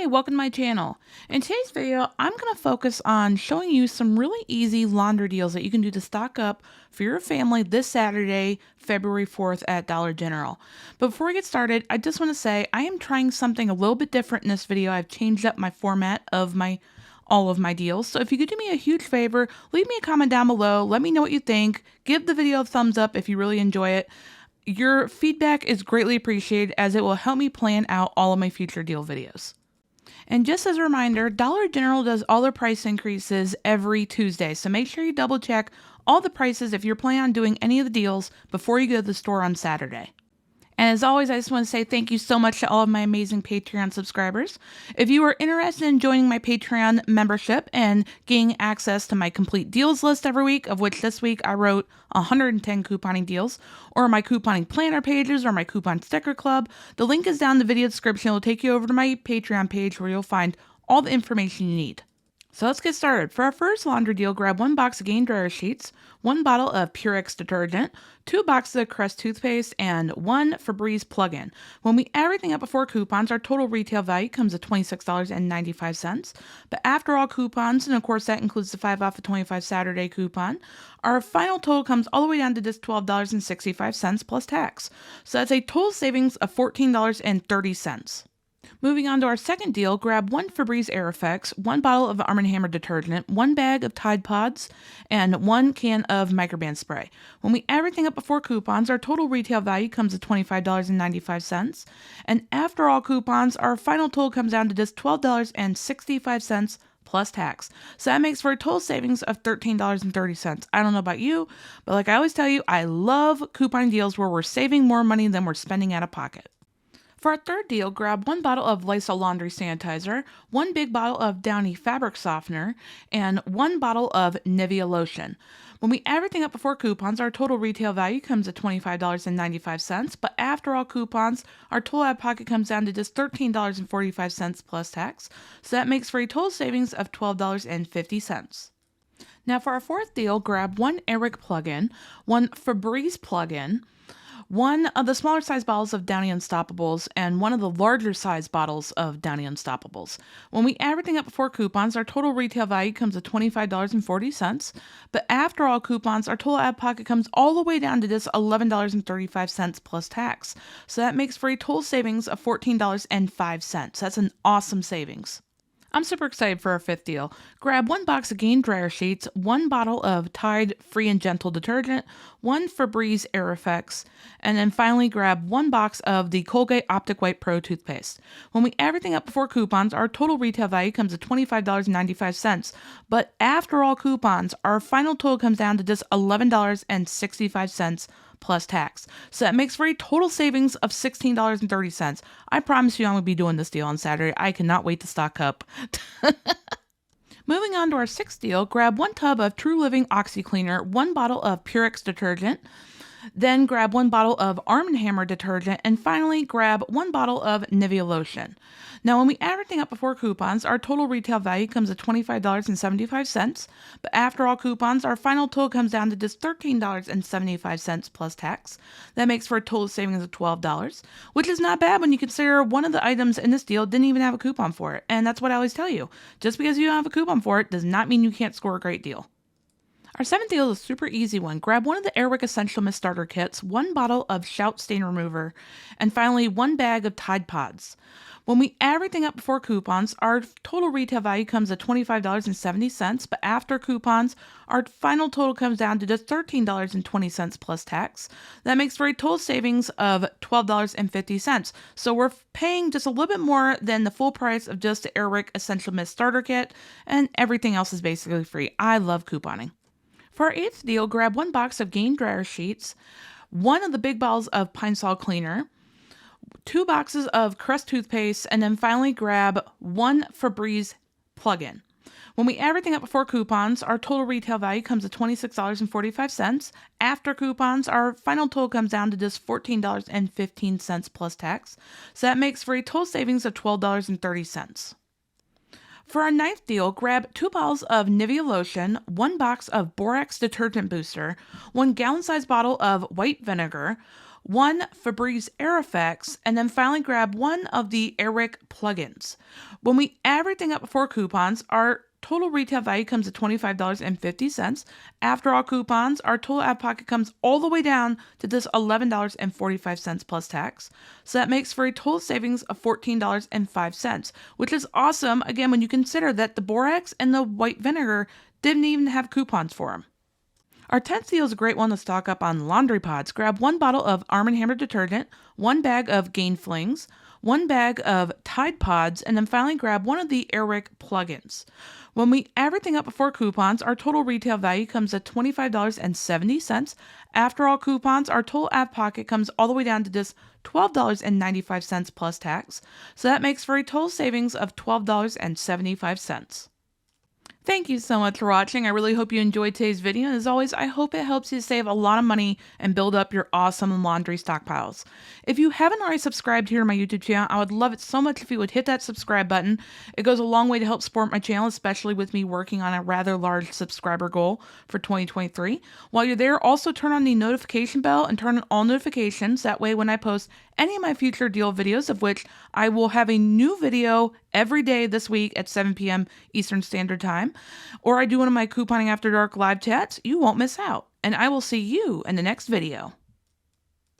Hey, welcome to my channel. In today's video, I'm going to focus on showing you some really easy laundry deals that you can do to stock up for your family this Saturday, February 4th at Dollar General. But before we get started, I just want to say I am trying something a little bit different in this video. I've changed up my format of all of my deals. So if you could do me a huge favor, leave me a comment down below. Let me know what you think. Give the video a thumbs up if you really enjoy it. Your feedback is greatly appreciated as it will help me plan out all of my future deal videos. And just as a reminder, Dollar General does all their price increases every Tuesday, so make sure you double check all the prices if you're planning on doing any of the deals before you go to the store on Saturday. And as always, I just want to say thank you so much to all of my amazing Patreon subscribers. If you are interested in joining my Patreon membership and gaining access to my complete deals list every week, of which this week I wrote 110 couponing deals, or my couponing planner pages, or my coupon sticker club, the link is down in the video description. It will take you over to my Patreon page where you'll find all the information you need. So let's get started. For our first laundry deal, grab 1 box of Gain dryer sheets, 1 bottle of Purex detergent, 2 boxes of Crest toothpaste, and 1 Febreze plug-in. When we add everything up before coupons, our total retail value comes to $26.95. But after all coupons, and of course that includes the 5 off of 25 Saturday coupon, our final total comes all the way down to just $12.65 plus tax. So that's a total savings of $14.30. Moving on to our second deal, grab 1 Febreze Air Effects, 1 bottle of Arm & Hammer detergent, 1 bag of Tide Pods, and 1 can of microban spray. When we add everything up before coupons, our total retail value comes to $25.95, and after all coupons, our final total comes down to just $12.65 plus tax. So that makes for a total savings of $13.30. I don't know about you, but like I always tell you, I love coupon deals where we're saving more money than we're spending out of pocket. For our third deal, grab 1 bottle of Lysol laundry sanitizer, 1 big bottle of Downy fabric softener, and 1 bottle of Nivea lotion. When we add everything up before coupons, our total retail value comes to $25.95, but after all coupons, our total out of pocket comes down to just $13.45 plus tax. So that makes for a total savings of $12.50. Now for our fourth deal, grab 1 Airwick plug-in, 1 Febreze plug-in, 1 of the smaller size bottles of Downy Unstoppables, and 1 of the larger size bottles of Downy Unstoppables. When we add everything up before coupons, our total retail value comes to $25.40, but after all coupons, our total out-of-pocket comes all the way down to just $11.35 plus tax. So that makes for a total savings of $14.05. That's an awesome savings. I'm super excited for our fifth deal. Grab 1 box of Gain dryer sheets, 1 bottle of Tide Free and Gentle detergent, 1 Febreze Air Effects, and then finally grab 1 box of the Colgate Optic White Pro toothpaste. When we add everything up before coupons, our total retail value comes to $25.95, but after all coupons, our final total comes down to just $11.65 plus tax. So that makes for a total savings of $16.30. I promise you I'm going to be doing this deal on Saturday. I cannot wait to stock up. Moving on to our sixth deal, grab 1 tub of True Living OxyCleaner, 1 bottle of Purex detergent, then grab 1 bottle of Arm & Hammer detergent, and finally grab 1 bottle of Nivea lotion. Now when we add everything up before coupons, our total retail value comes to $25.75, but after all coupons, our final total comes down to just $13.75 plus tax. That makes for a total savings of $12, which is not bad when you consider one of the items in this deal didn't even have a coupon for it. And that's what I always tell you. Just because you don't have a coupon for it does not mean you can't score a great deal. Our seventh deal is a super easy one. Grab 1 of the Airwick Essential Mist Starter Kits, 1 bottle of Shout Stain Remover, and finally 1 bag of Tide Pods. When we add everything up before coupons, our total retail value comes to $25.70, but after coupons, our final total comes down to just $13.20 plus tax. That makes for a total savings of $12.50. So we're paying just a little bit more than the full price of just the Airwick Essential Mist Starter Kit, and everything else is basically free. I love couponing. For our eighth deal, grab 1 box of Gain dryer sheets, 1 of the big bottles of Pine Sol cleaner, 2 boxes of Crest toothpaste, and then finally grab 1 Febreze plug-in. When we add everything up before coupons, our total retail value comes to $26.45. After coupons, our final total comes down to just $14.15 plus tax. So that makes for a total savings of $12.30. For our ninth deal, grab 2 bottles of Nivea lotion, 1 box of Borax detergent booster, 1 gallon-sized bottle of white vinegar, one Febreze Air Effects, and then finally grab one of the Airwick plugins. When we add everything up before coupons, our total retail value comes to $25.50. After all coupons, our total out of pocket comes all the way down to just $11.45 plus tax. So that makes for a total savings of $14.05, which is awesome, again, when you consider that the borax and the white vinegar didn't even have coupons for them. Our 10th deal is a great one to stock up on laundry pods. Grab one bottle of Arm & Hammer detergent, one bag of Gain Flings, one bag of Tide Pods, and then finally grab one of the Airwick plugins. When we add everything up before coupons, our total retail value comes at $25.70. After all coupons, our total out of pocket comes all the way down to just $12.95 plus tax. So that makes for a total savings of $12.75. Thank you so much for watching. I really hope you enjoyed today's video. And as always, I hope it helps you save a lot of money and build up your awesome laundry stockpiles. If you haven't already subscribed here to my YouTube channel, I would love it so much if you would hit that subscribe button. It goes a long way to help support my channel, especially with me working on a rather large subscriber goal for 2023. While you're there, also turn on the notification bell and turn on all notifications. That way, when I post any of my future deal videos, of which I will have a new video every day this week at 7 p.m. Eastern Standard Time, or I do one of my Couponing After Dark live chats, you won't miss out. And I will see you in the next video.